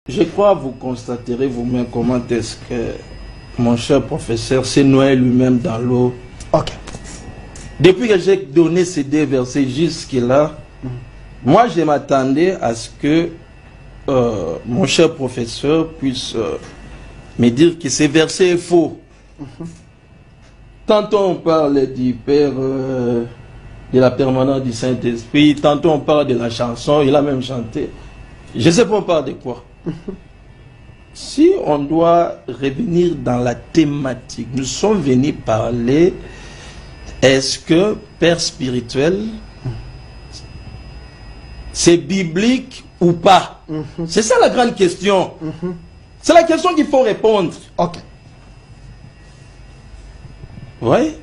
Je crois vous constaterez vous-même comment est-ce que mon cher professeur s'est noyé lui-même dans l'eau. Ok. Depuis que j'ai donné ces deux versets jusque-là, moi je m'attendais à ce que mon cher professeur puisse me dire que ces versets est faux. Tantôt on parle du Père, de la permanence du Saint-Esprit, tantôt on parle de la chanson, il a même chanté. Je ne sais pas on parle de quoi. Si on doit revenir dans la thématique, nous sommes venus parler, est-ce que Père spirituel, c'est biblique ou pas? C'est ça la grande question. C'est la question qu'il faut répondre. Ok. Oui.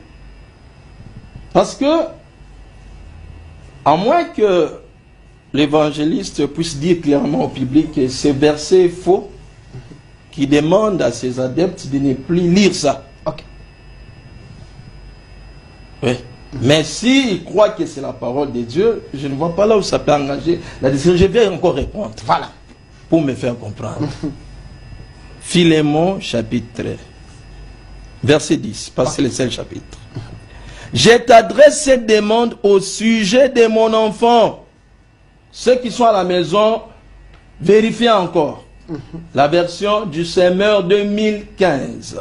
Parce que, à moins que l'évangéliste puisse dire clairement au public que ce verset est faux, qui demande à ses adeptes de ne plus lire ça. Ok. Oui. Mais s'il croit que c'est la parole de Dieu, je ne vois pas là où ça peut engager la décision. Je vais encore répondre. Voilà. Pour me faire comprendre. Philémon, chapitre 3, verset 10, parce que c'est le seul chapitre. Je t'adresse cette demande au sujet de mon enfant. Ceux qui sont à la maison, vérifiez encore. La version du Semeur 2015.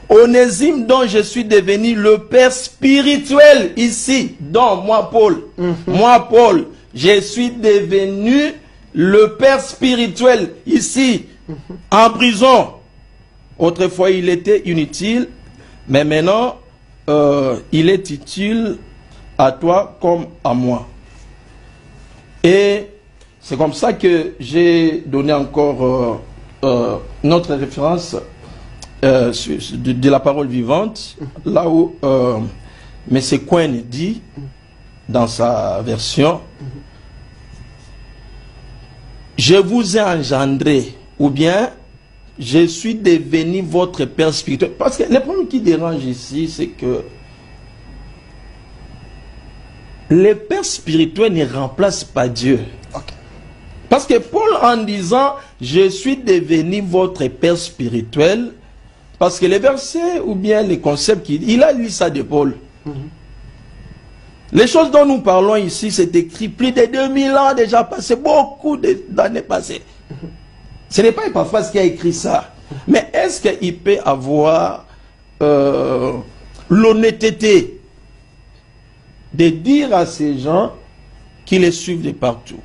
Onésime, dont je suis devenu le père spirituel ici, dont moi Paul, je suis devenu le père spirituel ici, en prison. Autrefois il était inutile, mais maintenant il est utile à toi comme à moi. Et c'est comme ça que j'ai donné encore notre référence de la parole vivante, là où M. Cohen dit, dans sa version, je vous ai engendré, ou bien je suis devenu votre père spirituel. Parce que le problème qui dérange ici, c'est que le père spirituel ne remplace pas Dieu. Ok. Parce que Paul, en disant je suis devenu votre père spirituel, parce que les versets ou bien les concepts il a lu ça de Paul. Les choses dont nous parlons ici, c'est écrit plus de 2000 ans déjà passé, beaucoup d'années passées. Ce n'est pas Epaphras qui a écrit ça. Mais est-ce qu'il peut avoir l'honnêteté de dire à ces gens qui les suivent de partout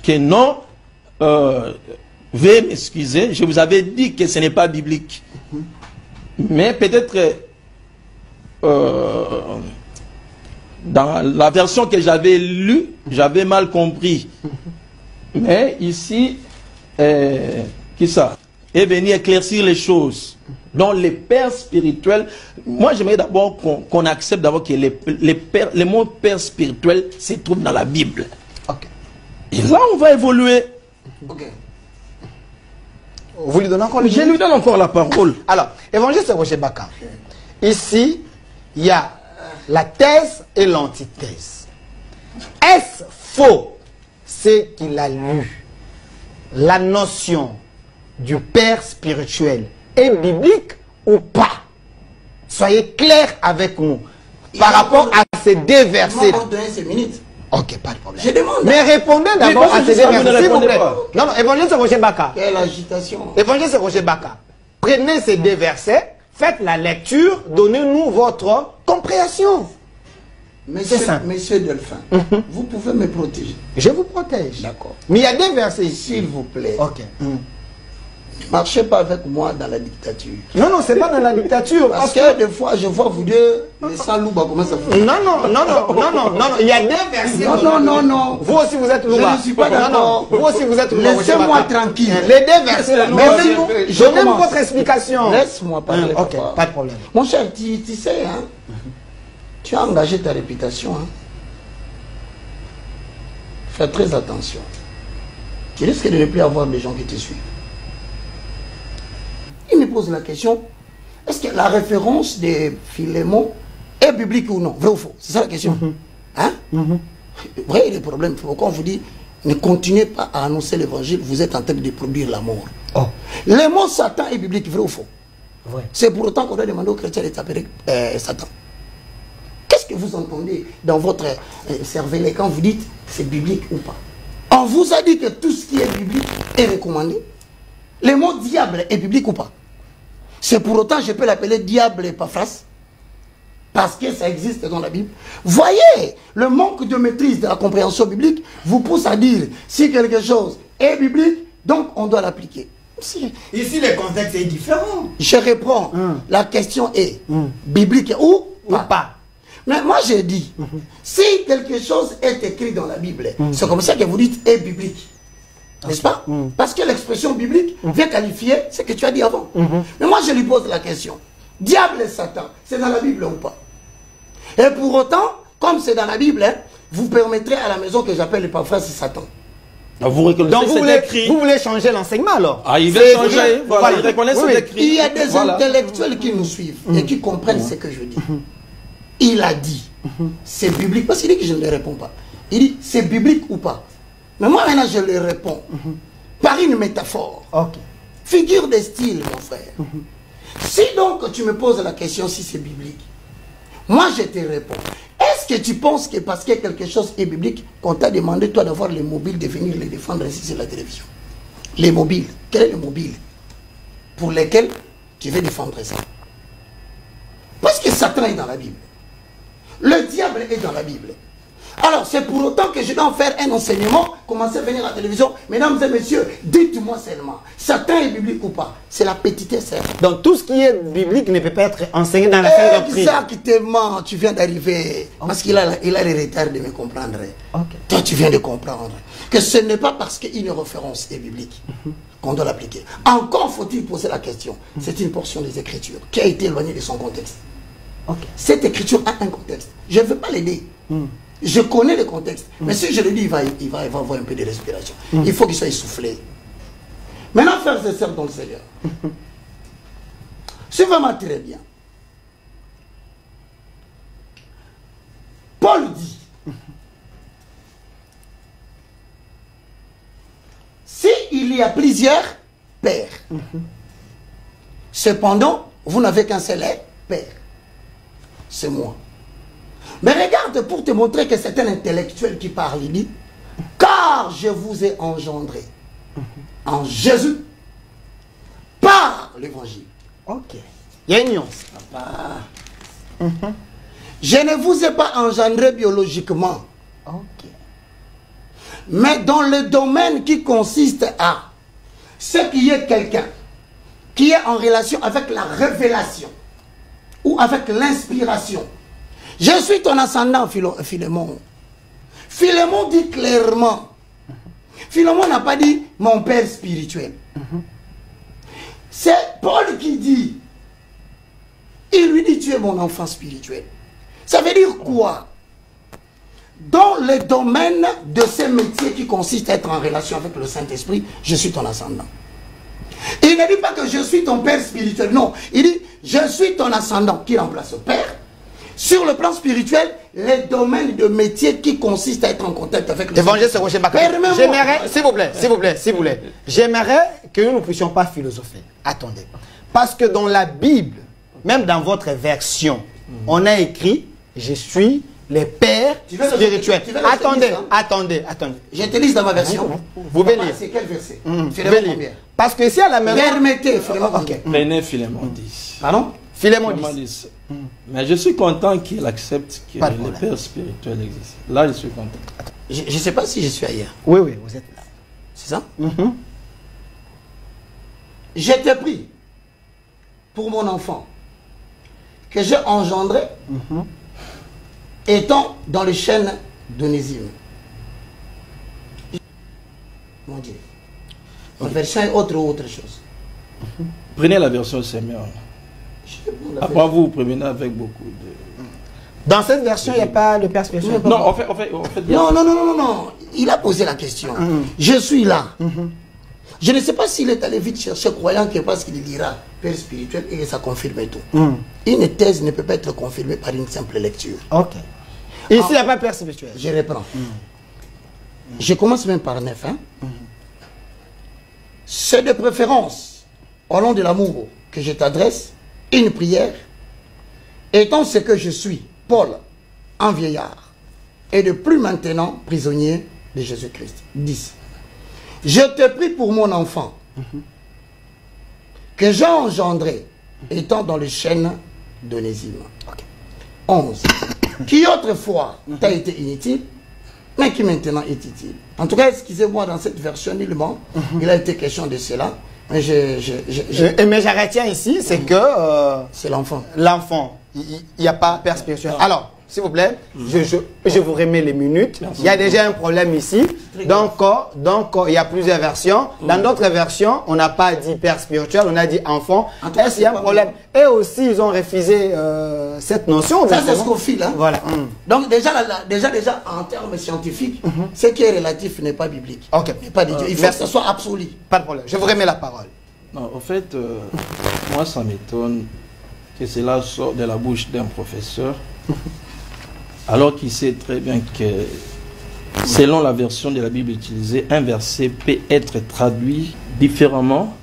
que non, veuillez m'excuser, je vous avais dit que ce n'est pas biblique. Mais peut-être dans la version que j'avais lue, j'avais mal compris. Mais ici, qui ça est venu éclaircir les choses. Donc les pères spirituels, moi j'aimerais d'abord qu'on accepte d'abord que les mots père spirituel se trouvent dans la Bible. Ok. Et là on va évoluer. Ok. Vous lui donnez encore Je lui donne encore la parole. Alors, évangéliste Roger Baka. Ici, il y a la thèse et l'antithèse. Est-ce faux, c'est qu'il a lu la notion du père spirituel est biblique ou pas? Soyez clair avec nous par rapport à ces deux versets. Ok, pas de problème. Je demande. Mais répondez d'abord à ces deux versets, s'il vous plaît. Non, non, évangéliste Roger Baka. Quelle agitation. Évangéliste Roger Baka. Prenez ces deux versets, faites la lecture, donnez-nous votre compréhension. Monsieur Delphin, vous pouvez me protéger. Je vous protège. D'accord. Mais il y a des versets ici. S'il vous plaît. Ok. Ne marchez pas avec moi dans la dictature. Non, non, c'est pas dans la dictature. Parce que des fois, je vois vous deux, les salouba, comment ça fait. Non, non, non, non, non, non, non, il y a des versets. Non, non, non, non. Vous aussi, vous êtes louba. Je ne suis pas d'accord. Vous aussi, vous êtes louba. Laissez-moi tranquille. Les deux versets. Je n'aime commence. votre explication. Laisse-moi parler. Ok, papa. pas de problème. Mon cher, tu sais, hein, tu as engagé ta réputation. Hein. Fais très attention. Tu risques de ne plus avoir des gens qui te suivent. Il me pose la question, est-ce que la référence de Philémon est biblique ou non? Vrai ou faux? C'est ça la question. Hein? Vrai, il y a des problèmes. Pourquoi on vous dit ne continuez pas à annoncer l'évangile, vous êtes en train de produire la mort. Oh. Le mot Satan est biblique, vrai ou faux? Vrai. C'est pour autant qu'on doit demander aux chrétiens de taper Satan. Qu'est-ce que vous entendez dans votre cervelet quand vous dites c'est biblique ou pas? On vous a dit que tout ce qui est biblique est recommandé. Le mot diable est biblique ou pas? C'est pour autant je peux l'appeler diable et pas phrase. Parce que ça existe dans la Bible. Voyez, le manque de maîtrise de la compréhension biblique vous pousse à dire si quelque chose est biblique, donc on doit l'appliquer. Ici, le contexte est différent. Je réponds. La question est biblique ou pas? Mais moi j'ai dit, si quelque chose est écrit dans la Bible, c'est comme ça que vous dites est biblique. N'est-ce pas? Parce que l'expression biblique vient qualifier ce que tu as dit avant. Mais moi je lui pose la question. Diable et Satan, c'est dans la Bible ou pas? Et pour autant, comme c'est dans la Bible, vous permettrez à la maison que j'appelle le paraphrase Satan. Vous reconnaissez Donc vous voulez changer l'enseignement alors? Ah, il veut changer. Voilà, il reconnaît cet écrit. Il y a des intellectuels qui nous suivent et qui comprennent ce que je dis. Il a dit, c'est biblique, parce qu'il dit que je ne lui réponds pas. Il dit, c'est biblique ou pas? Mais moi maintenant je lui réponds par une métaphore. Ok. Figure de style, mon frère. Si donc tu me poses la question si c'est biblique, moi je te réponds. Est-ce que tu penses que parce que quelque chose est biblique, qu'on t'a demandé toi d'avoir les mobiles, de venir les défendre ici sur la télévision? Les mobiles, quel est le mobile pour lesquels tu veux défendre ça? Parce que Satan est dans la Bible. Le diable est dans la Bible. Alors c'est pour autant que je dois en faire un enseignement, commencer à venir à la télévision. Mesdames et messieurs, dites-moi seulement, Satan est biblique ou pas? C'est la petitesse. Donc tout ce qui est biblique ne peut pas être enseigné dans la sainte doctrine. Exactement, tu viens d'arriver. Parce qu'il a le retard de me comprendre. Toi tu viens de comprendre que ce n'est pas parce qu'une référence est biblique qu'on doit l'appliquer. Encore faut-il poser la question. C'est une portion des Écritures qui a été éloignée de son contexte. Cette écriture a un contexte. Je ne veux pas l'aider. Je connais le contexte. Mais si je le dis, il va avoir un peu de respiration. Il faut qu'il soit essoufflé. Maintenant, frères et sœurs dans le Seigneur. Suivez-moi très bien. Paul dit, s'il y a plusieurs pères, cependant, vous n'avez qu'un seul père. C'est moi. Mais regarde pour te montrer que c'est un intellectuel qui parle. Il dit, car je vous ai engendré en Jésus par l'évangile. Ok. Il y a une nuance. Je ne vous ai pas engendré biologiquement. Ok. Mais dans le domaine qui consiste à ce qui est quelqu'un qui est en relation avec la révélation ou avec l'inspiration. Je suis ton ascendant, Philémon. Philémon dit clairement. Philémon n'a pas dit mon père spirituel. C'est Paul qui dit. Il lui dit tu es mon enfant spirituel. Ça veut dire quoi? Dans le domaine de ce métier qui consiste à être en relation avec le Saint-Esprit, je suis ton ascendant. Il ne dit pas que je suis ton père spirituel. Non, il dit je suis ton ascendant qui remplace le père. Sur le plan spirituel, les domaines de métier qui consistent à être en contact avec le Évangéliste Roger Baka. J'aimerais, s'il vous plaît, j'aimerais que nous ne puissions pas philosopher. Attendez. Parce que dans la Bible, même dans votre version, on a écrit « Je suis le Père spirituel ». Attendez. Je te lis dans ma version. Vous pouvez lire. C'est quel verset? Parce que si à la maison... Permettez, Philémon. Philémon 10. Pardon? Philémon 10. Mais je suis content qu'il accepte que le Père spirituel existe. Là, je suis content. Je ne sais pas si je suis ailleurs. Oui, vous êtes là. C'est ça? Je t'ai pris pour mon enfant que j'ai engendré étant dans les chaînes d'Onésime. Mon Dieu. Ma version est autre chose. Prenez la version Seigneur. Après vous prenez avec beaucoup de... Dans cette version, il n'y a pas le Père spirituel. Non, en fait non. Il a posé la question. Je suis là. Je ne sais pas s'il est allé vite chercher, croyant que parce qu'il lira Père spirituel et que ça confirme tout. Une thèse ne peut pas être confirmée par une simple lecture. Ok. Ici, il n'y a pas Père spirituel. Je reprends. Je commence même par 9. Hein. C'est de préférence, au nom de l'amour, que je t'adresse une prière, étant ce que je suis, Paul, un vieillard, et de plus maintenant prisonnier de Jésus-Christ. 10. Je te prie pour mon enfant, que j'ai engendré, étant dans les chaînes d'Onésime. 11. Qui autrefois t'a été inutile, mais qui maintenant est utile. En tout cas, excusez-moi, dans cette version nullement, il a été question de cela. Mais mais je retiens ici, c'est que... c'est l'enfant. L'enfant. Il n'y a pas père spirituel. Alors, s'il vous plaît, je vous remets les minutes. Il y a déjà un problème ici. Donc, il y a plusieurs versions. Dans d'autres versions, on n'a pas dit père spirituel, on a dit enfant. Est-ce qu'il y a un problème? Et aussi, ils ont refusé cette notion. Ça, c'est ce qu'on file. Hein? Voilà. Donc, déjà, en termes scientifiques, ce qui est relatif n'est pas biblique. Ok. N'est pas il faut que ce soit absolu. Pas de problème. Je vous remets la parole. Non, en fait, moi, ça m'étonne que cela sort de la bouche d'un professeur, alors qu'il sait très bien que, selon la version de la Bible utilisée, un verset peut être traduit différemment,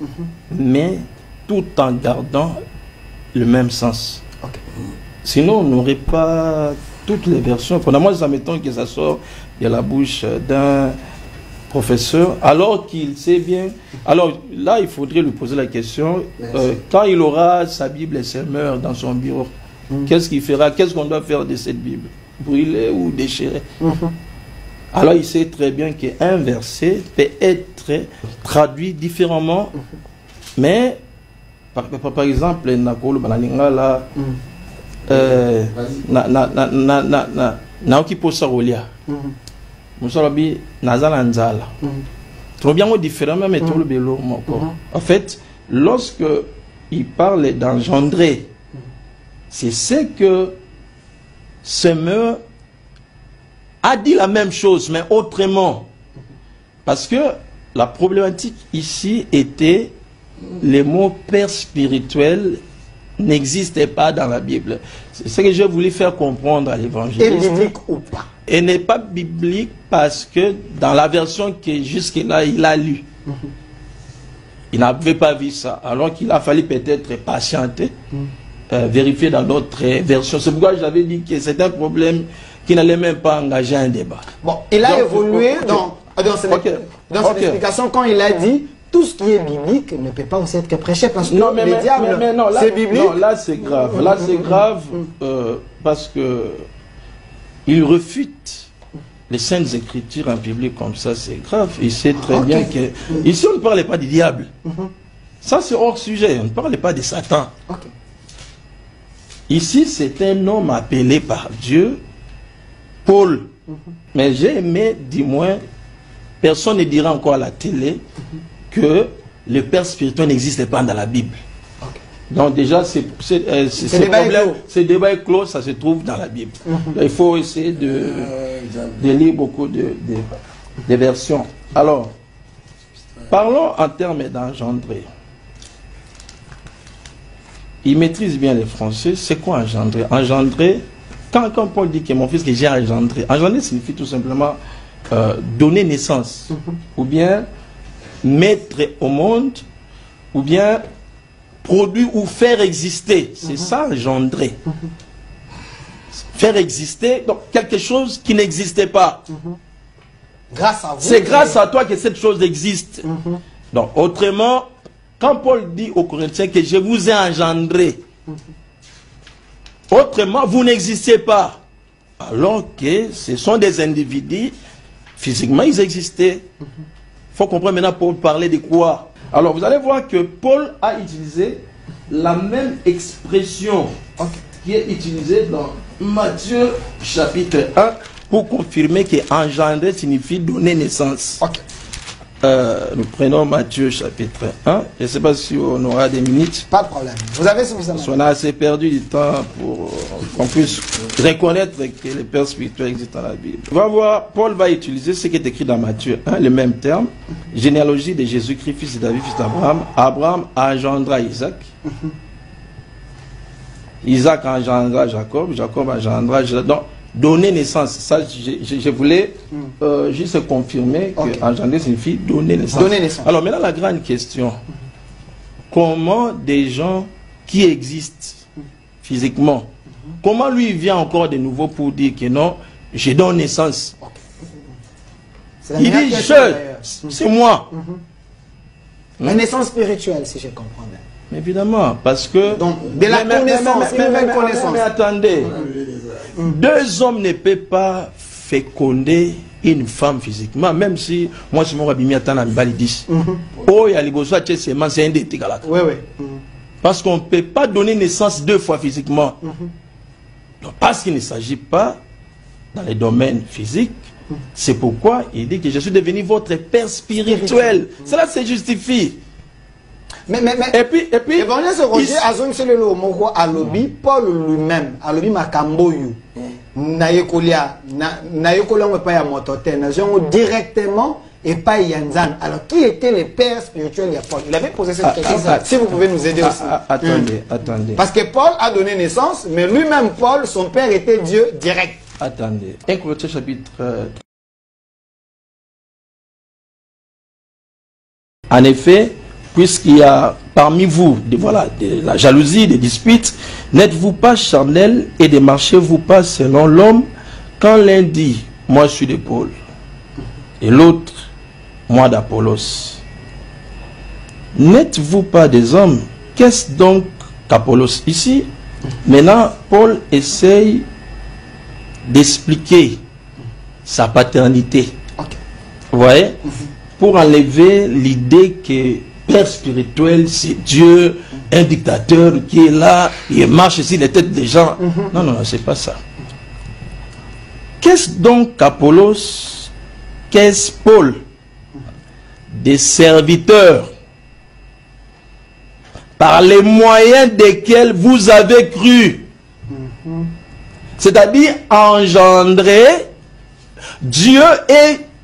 mais tout en gardant le même sens. Sinon, on n'aurait pas toutes les versions. Pour moi, ça m'étonne que ça sort de la bouche d'un professeur, alors qu'il sait bien. Alors là, il faudrait lui poser la question, quand il aura sa Bible et ses mœurs dans son bureau, qu'est-ce qu'il fera? Qu'est-ce qu'on doit faire de cette Bible? Brûler ou déchirer? Alors il sait très bien qu'un verset peut être traduit différemment, mais par exemple, Nakolo Banalinga là, Naoki Posarolia. En fait, lorsque il parle d'engendrer, c'est ce que Semeur a dit la même chose, mais autrement. Parce que la problématique ici était les mots père spirituel n'existaient pas dans la Bible. C'est ce que j'ai voulu faire comprendre à l'évangéliste. Et biblique ou pas? Et n'est pas biblique parce que dans la version que jusque-là il a lue, il n'avait pas vu ça. Alors qu'il a fallu peut-être patienter, vérifier dans d'autres versions. C'est pourquoi j'avais dit que c'est un problème qui n'allait même pas engager un débat. Bon, il a évolué dans son explication quand il a dit tout ce qui est biblique ne peut pas aussi être que prêché parce que non, mais c'est biblique. Non, là c'est grave. Là c'est grave parce que il refute les saintes écritures en public comme ça, c'est grave. Il sait très bien que ici on ne parlait pas du diable. Ça c'est hors sujet. On ne parlait pas de Satan. Ici c'est un homme appelé par Dieu, Paul. Mais j'ai aimé, du moins, personne ne dira encore à la télé que le père spirituel n'existe pas dans la Bible. Donc déjà, ce débat est clos, ça se trouve dans la Bible. Il faut essayer de lire beaucoup de versions. Alors, parlons en termes d'engendrer. Il maîtrise bien les Français. C'est quoi engendrer? Engendrer, quand Paul dit que mon fils que j'ai engendré, engendrer signifie tout simplement donner naissance, ou bien mettre au monde, ou bien produire ou faire exister. C'est ça, engendrer. Faire exister, donc quelque chose qui n'existait pas. Grâce à vous. C'est grâce à toi que cette chose existe. Donc, autrement, quand Paul dit aux Corinthiens que je vous ai engendré, autrement, vous n'existez pas. Alors que ce sont des individus, physiquement, ils existaient. Il faut comprendre maintenant pour parler de quoi. Alors, vous allez voir que Paul a utilisé la même expression qui est utilisée dans Matthieu chapitre 1 pour confirmer que engendrer signifie donner naissance. Nous prenons Matthieu chapitre 1. Je ne sais pas si on aura des minutes. Pas de problème. Vous avez suffisamment. On a assez perdu du temps pour qu'on puisse reconnaître que les pères spirituels existent dans la Bible. On va voir, Paul va utiliser ce qui est écrit dans Matthieu 1, le même terme. Généalogie de Jésus-Christ, fils de David, fils d'Abraham. Abraham engendra Isaac. Isaac engendra Jacob. Jacob engendra Jacob. Donc, donner naissance. Ça, je voulais juste confirmer que engendrer signifie donner naissance. Donner naissance. Alors maintenant, la grande question. Comment des gens qui existent physiquement, comment lui il vient encore de nouveau pour dire que non, je donne naissance? Il dit, c'est moi. La naissance spirituelle, si je comprends bien. Mais évidemment, parce que... Donc, de la connaissance, une connaissance. Mais attendez, deux hommes ne peuvent pas féconder une femme physiquement, même si moi, je m'en attends à Mbali 10. Oh, il y a les besoins de c'est un détigalate. Oui, oui. Parce qu'on ne peut pas donner naissance deux fois physiquement. Donc, parce qu'il ne s'agit pas dans les domaines physiques, c'est pourquoi il dit que je suis devenu votre père spirituel. Cela se justifie. Mais, et puis, Paul lui-même, alobi makamboyu, directement et pas Yanzan. Alors, qui était le père spirituel de Paul? Il avait posé cette question. Si vous pouvez nous aider aussi. Attendez. Parce que Paul a donné naissance, mais lui-même, Paul, son père était Dieu direct. Attendez. 1 Corinthiens chapitre... En effet, puisqu'il y a parmi vous de la jalousie, des disputes, n'êtes-vous pas charnel et ne marchez-vous pas selon l'homme? Quand l'un dit, moi je suis de Paul, et l'autre, moi d'Apollos, n'êtes-vous pas des hommes? Qu'est-ce donc qu'Apollos ici? Maintenant, Paul essaye d'expliquer sa paternité. Vous voyez? Pour enlever l'idée que père spirituel, c'est Dieu, un dictateur qui est là, il marche sur les têtes des gens. Non, c'est pas ça. Qu'est-ce donc qu'Apollos? Qu'est-ce Paul? Des serviteurs par les moyens desquels vous avez cru. C'est-à-dire engendré, Dieu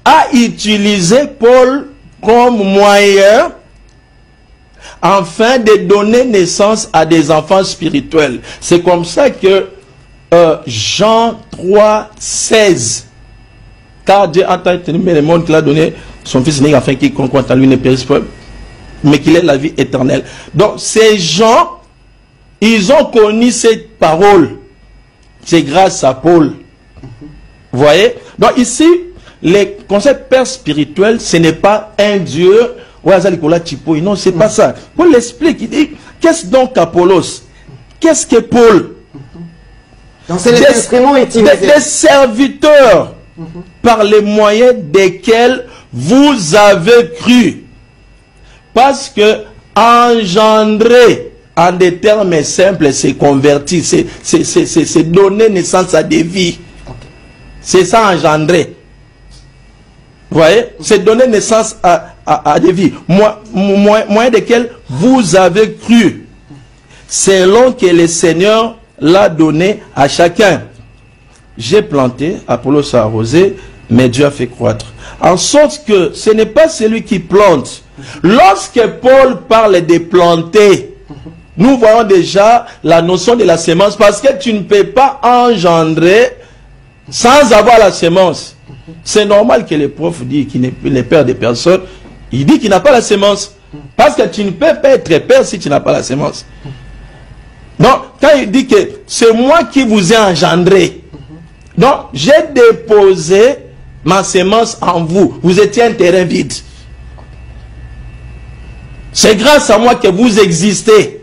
a utilisé Paul comme moyen afin de donner naissance à des enfants spirituels. C'est comme ça que Jean 3, 16, car Dieu a tant aimé le monde qu'il a donné son fils unique afin qu'il croit en lui ne périsse pas, mais qu'il ait la vie éternelle. Donc ces gens, ils ont connu cette parole. C'est grâce à Paul. Vous voyez? Donc ici, le concept père spirituel, ce n'est pas un Dieu. Non, c'est pas ça. Paul l'explique. Il dit, qu'est-ce donc Apollos? Qu'est-ce que Paul? Donc c'est les instruments utilisés. Des serviteurs par les moyens desquels vous avez cru. Parce que engendrer, en des termes simples, c'est convertir, c'est donner naissance à des vies. C'est ça engendrer. Vous voyez? C'est donner naissance à des vies. Moyen desquels vous avez cru. Selon que le Seigneur l'a donné à chacun. J'ai planté, Apollos a arrosé, mais Dieu a fait croître. En sorte que ce n'est pas celui qui plante. Lorsque Paul parle de planter, nous voyons déjà la notion de la semence, parce que tu ne peux pas engendrer sans avoir la semence. C'est normal que les profs disent qu'il n'est père de personne. Il dit qu'il n'a pas la semence. Parce que tu ne peux pas être père si tu n'as pas la semence. Donc, quand il dit que c'est moi qui vous ai engendré, donc j'ai déposé ma semence en vous. Vous étiez un terrain vide. C'est grâce à moi que vous existez.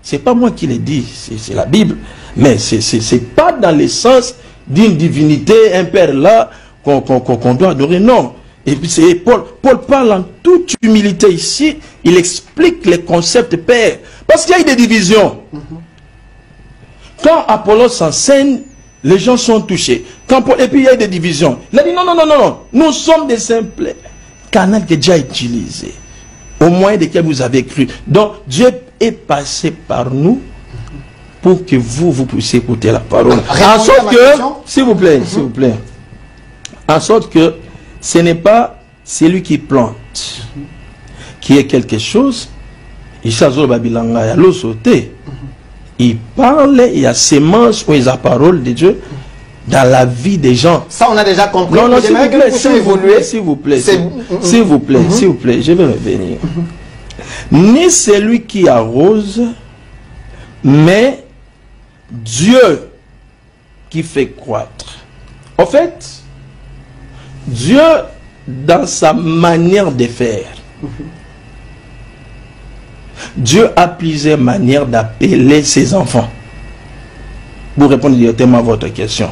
C'est pas moi qui le dis, c'est la Bible. Mais c'est pas dans le sens d'une divinité, un père là, qu'on doit adorer. Non. Et puis c'est Paul parle en toute humilité ici. Il explique les concepts père. Parce qu'il y a eu des divisions. Quand Apollos enseigne, les gens sont touchés. Et puis il y a eu des divisions. Il a dit non. Nous sommes des simples canaux que Dieu a utilisés. Au moyen desquels vous avez cru. Donc Dieu est passé par nous pour que vous puissiez écouter la parole. En sorte que, s'il vous plaît, en sorte que ce n'est pas celui qui plante qui est quelque chose. Il parle, il y a sémence ou il y a parole de Dieu. dans la vie des gens. Ça, on a déjà compris. Non, non, s'il vous plaît, s'il vous plaît, s'il vous plaît, je vais revenir. Ni celui qui arrose, mais Dieu qui fait croître. En fait, Dieu, dans sa manière de faire, Dieu a plusieurs manières d'appeler ses enfants. Pour répondre directement à votre question.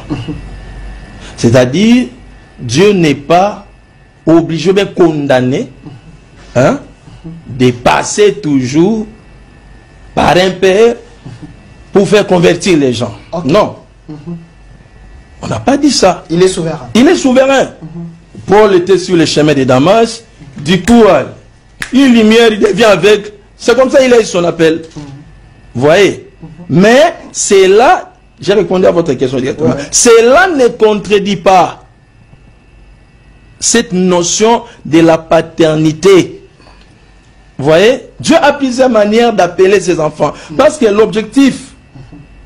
C'est-à-dire, Dieu n'est pas obligé de condamner, hein, de passer toujours par un père pour faire convertir les gens. Okay. Non. On n'a pas dit ça. Il est souverain. Il est souverain. Paul était sur le chemin de Damas. Du coup, une lumière, il devient aveugle. C'est comme ça qu'il a eu son appel. Vous voyez. Mais c'est là, j'ai répondu à votre question directement. Ouais. Cela ne contredit pas cette notion de la paternité. Vous voyez, Dieu a plusieurs manières d'appeler ses enfants. Parce que l'objectif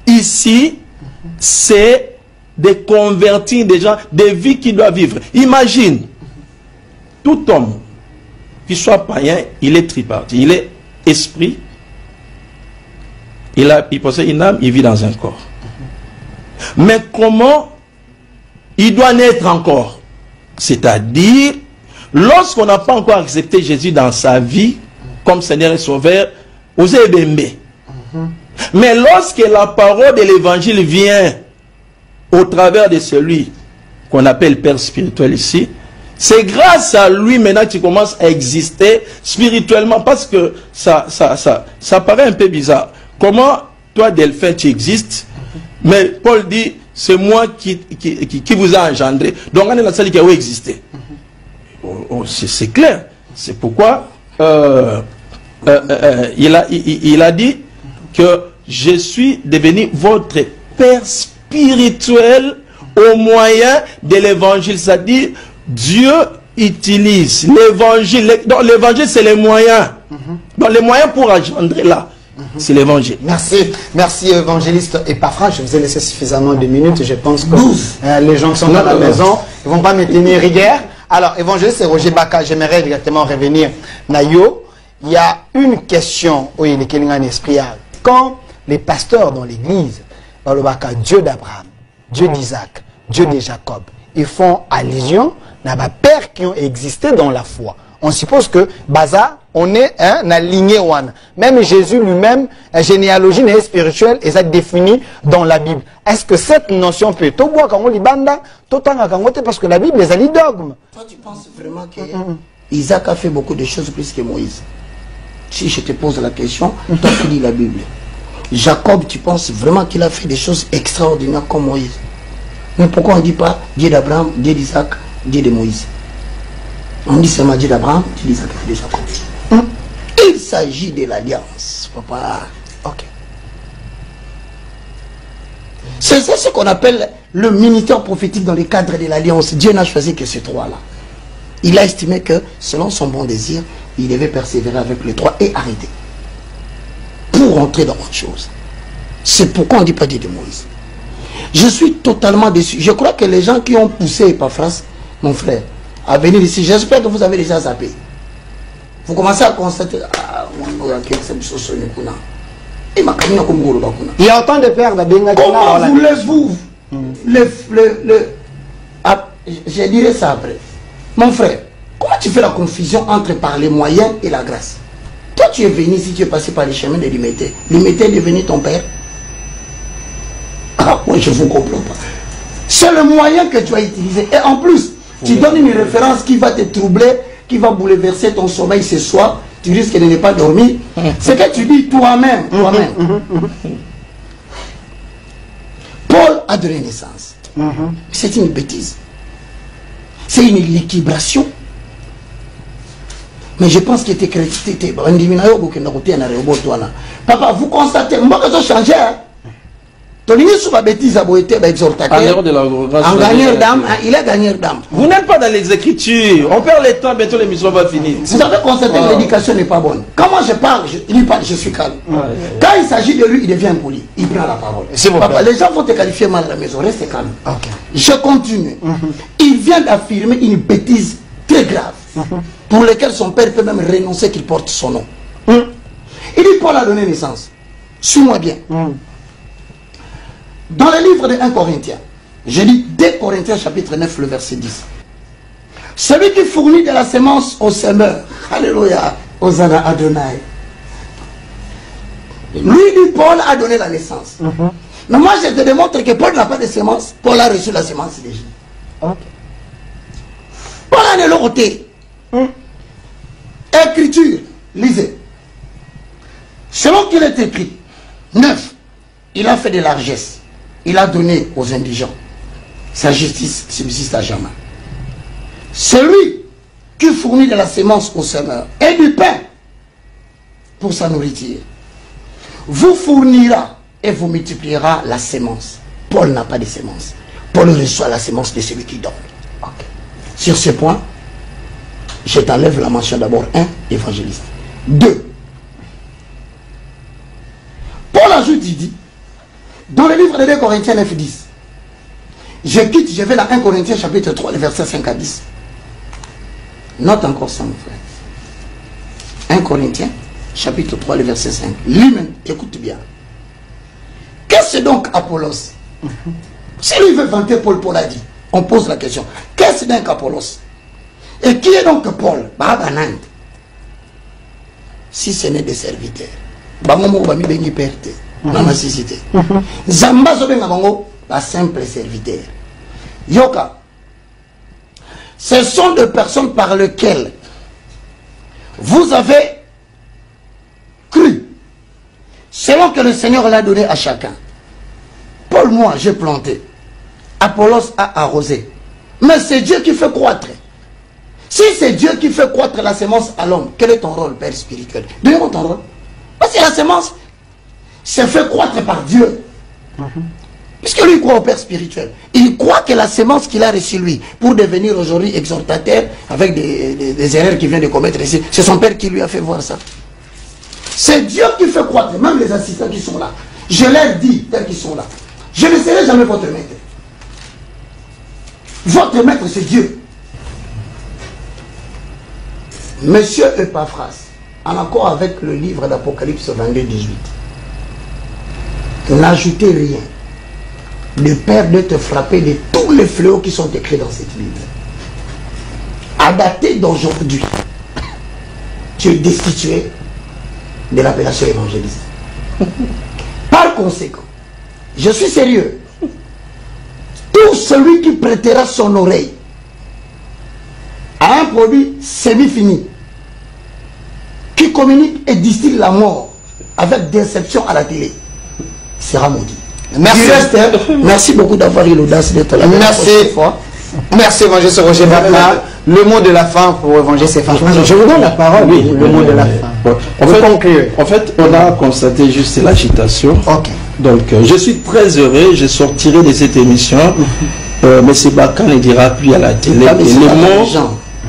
ici, c'est de convertir des gens, des vies qu'ils doivent vivre. Imagine, tout homme qui soit païen, il est tripartite. Il est esprit, il possède une âme, il vit dans un corps. Mais comment il doit naître encore? C'est-à-dire, lorsqu'on n'a pas encore accepté Jésus dans sa vie, comme Seigneur et Sauveur, osez aimer. Mais lorsque la parole de l'évangile vient au travers de celui qu'on appelle Père spirituel ici, c'est grâce à lui maintenant que tu commences à exister spirituellement, parce que ça paraît un peu bizarre. Comment toi, Delphin, tu existes, mais Paul dit, c'est moi qui vous a engendré. Donc on est la seule qui a existé. C'est clair. C'est pourquoi il a dit que je suis devenu votre Père spirituel au moyen de l'évangile. C'est-à-dire, Dieu utilise l'évangile. Donc l'évangile, c'est les moyens. Donc les moyens pour engendrer là, c'est l'évangile. Merci. Merci, évangéliste Epaphras. Je vous ai laissé suffisamment de minutes. Je pense que les gens qui sont à la maison, ils ne vont pas me tenir rigueur. Alors, évangéliste, c'est Roger Baka. J'aimerais directement revenir. Nayo, il y a une question où il est un esprit. Quand les pasteurs dans l'église, dans le Baka, Dieu d'Abraham, Dieu d'Isaac, Dieu de Jacob, ils font allusion à des pères qui ont existé dans la foi. On suppose que Baza, on est un aligné one. Même Jésus lui-même, la généalogie spirituelle, est définie dans la Bible. Est-ce que cette notion peut tout boire quand on libanda, tout en parce que la Bible les a les dogmes. Toi, tu penses vraiment que Isaac a fait beaucoup de choses plus que Moïse? Si je te pose la question, toi tu lis la Bible. Jacob, tu penses vraiment qu'il a fait des choses extraordinaires comme Moïse? Mais pourquoi on ne dit pas Dieu d'Abraham, Dieu d'Isaac, Dieu de Moïse? On dit seulement Dieu d'Abraham, Dieu d'Isaac, Dieu de Jacob. Il s'agit de l'alliance, papa. Ok. C'est ça ce qu'on appelle le ministère prophétique dans le cadre de l'alliance. Dieu n'a choisi que ces trois-là. Il a estimé que, selon son bon désir, il devait persévérer avec les trois et arrêter. Pour entrer dans autre chose. C'est pourquoi on ne dit pas Dieu de Moïse. Je suis totalement déçu. Je crois que les gens qui ont poussé Epaphras, mon frère, à venir ici, j'espère que vous avez déjà zappé. Vous commencez à constater, il y a autant de pères de comment voulez-vous je dirais ça après. Mon frère, comment tu fais la confusion entre par les moyens et la grâce? Toi, tu es venu ici, tu es passé par les chemins de l'imité. L'imité est devenu ton père. Ah, moi, je ne vous comprends pas. C'est le moyen que tu as utilisé. Et en plus, tu donnes une référence qui va te troubler, qui va bouleverser ton sommeil ce soir. Tu risques de ne pas dormir. C'est que tu dis toi-même. Paul a donné naissance. C'est une bêtise. C'est une équilibration. Mais je pense qu'il était crédité. Papa, vous constatez, moi, que je change. En dehors de la grâce. En gagneur d'âme, il est gagneur d'âme. Vous n'êtes pas dans les Écritures. On perd le temps, bientôt l'émission va finir. Vous avez constaté que l'éducation n'est pas bonne. Quand moi je parle, il parle, je suis calme. Quand il s'agit de lui, il devient impoli. Il prend la parole. Papa, les gens vont te qualifier mal à la maison. Reste calme. Je continue. Il vient d'affirmer une bêtise très grave pour laquelle son père peut même renoncer qu'il porte son nom. Il dit Paul a donné naissance. Suis-moi bien. Dans le livre de 1 Corinthiens, je lis 2 Corinthiens chapitre 9, le verset 10. Celui qui fournit de la sémence au semeur, alléluia, Hosanna Adonai. Lui dit Paul a donné la naissance. Mais moi je te démontre que Paul n'a pas de sémence. Paul a reçu la sémence déjà. Paul a de l'autorité. Écriture, lisez. Selon qu'il est écrit, 9, il a fait de largesse. Il a donné aux indigents. Sa justice subsiste à jamais. Celui qui fournit de la sémence au semeur et du pain pour sa nourriture vous fournira et vous multipliera la sémence. Paul n'a pas de sémence. Paul reçoit la sémence de celui qui donne. Sur ce point, je t'enlève la mention d'abord 1, évangéliste. 2. Paul ajoute, il dit, dans le livre de 2 Corinthiens 9, 10, je vais dans 1 Corinthiens chapitre 3, le verset 5 à 10. Note encore ça, mon frère. 1 Corinthiens chapitre 3, le verset 5. Lui-même, écoute bien. Qu'est-ce que donc Apollos? Si lui veut vanter Paul, Paul a dit. On pose la question. Qu'est-ce donc Apollos? Et qui est donc Paul? Babanand. Si ce n'est des serviteurs. Bangomo bami bengi perte. Dans ma société. Zamba sobenga bango, la simple serviteur. Yoka. Ce sont des personnes par lesquelles vous avez cru. Selon que le Seigneur l'a donné à chacun. Paul, moi, j'ai planté. Apollos a arrosé. Mais c'est Dieu qui fait croître. Si c'est Dieu qui fait croître la sémence à l'homme, quel est ton rôle, Père spirituel? Donne-moi ton rôle. Parce que la sémence se fait croître par Dieu. Puisque lui croit au Père spirituel. Il croit que la sémence qu'il a reçue lui, pour devenir aujourd'hui exhortateur, avec des erreurs qu'il vient de commettre ici, c'est son Père qui lui a fait voir ça. C'est Dieu qui fait croître, même les assistants qui sont là. Je leur dis, tels qu'ils sont là, je ne serai jamais votre maître. Votre maître, c'est Dieu. Monsieur Epaphras, en accord avec le livre d'Apocalypse 22, 18, n'ajoutez rien de peur de te frapper de tous les fléaux qui sont écrits dans cette Bible. À dater d'aujourd'hui, tu es destitué de l'appellation évangéliste. Par conséquent, je suis sérieux. Tout celui qui prêtera son oreille à un produit semi-fini, qui communique et distille la mort avec déception à la télé, sera maudit. Merci. Merci beaucoup d'avoir eu l'audace d'être là. Merci. Merci, évangéliste Roger Bacla. Le mot de la fin pour évangéliste Stéphane. Je vous donne la parole. Oui, le mot de la fin. En fait, on a constaté juste l'agitation. Donc, je suis très heureux. Je sortirai de cette émission. Mais c'est Bacla ne dira plus à la télé.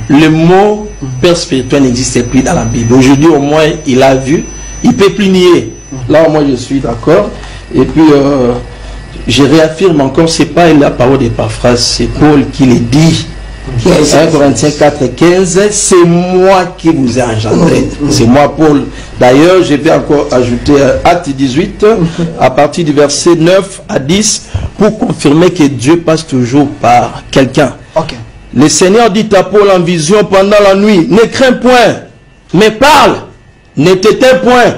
Le mot père spirituel n'existait plus dans la Bible. Aujourd'hui, au moins, il a vu. Il ne peut plus nier. Là, au moins, je suis d'accord. Et puis, je réaffirme encore, ce n'est pas la parole d'Epaphras, c'est Paul qui le dit. 1 Corinthiens 4, 15, c'est moi qui vous ai engendré. C'est moi, Paul. D'ailleurs, je vais encore ajouter Acte 18, à partir du verset 9 à 10, pour confirmer que Dieu passe toujours par quelqu'un. Le Seigneur dit à Paul en vision pendant la nuit, ne crains point, mais parle, ne t'éteins point.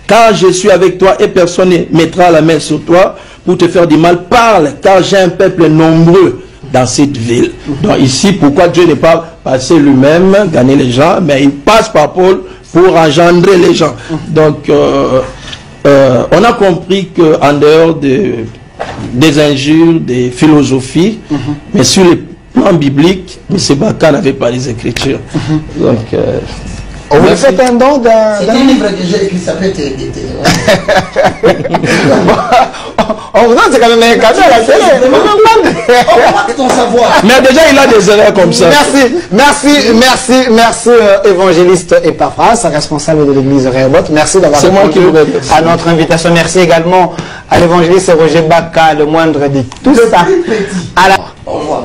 Car je suis avec toi et personne ne mettra la main sur toi pour te faire du mal. Parle, car j'ai un peuple nombreux dans cette ville. Donc ici, pourquoi Dieu n'est pas passé lui-même, gagner les gens, mais il passe par Paul pour engendrer les gens. Donc, on a compris qu'en dehors des injures, des philosophies, mais sur les plans bibliques, M. Bacla n'avait pas les Écritures. Donc... On vous fait un don d'un... C'est un livre que j'ai écrit, ça peut t'aider. On vous donne, c'est quand même un cadeau à la télé. On voit ton savoir. Mais déjà, il a des erreurs comme ça. Merci, évangéliste Epaphras, responsable de l'église Rehoboth. Merci d'avoir répondu à notre invitation. Merci également à l'évangéliste Roger Baka, le moindre de tous. Au revoir.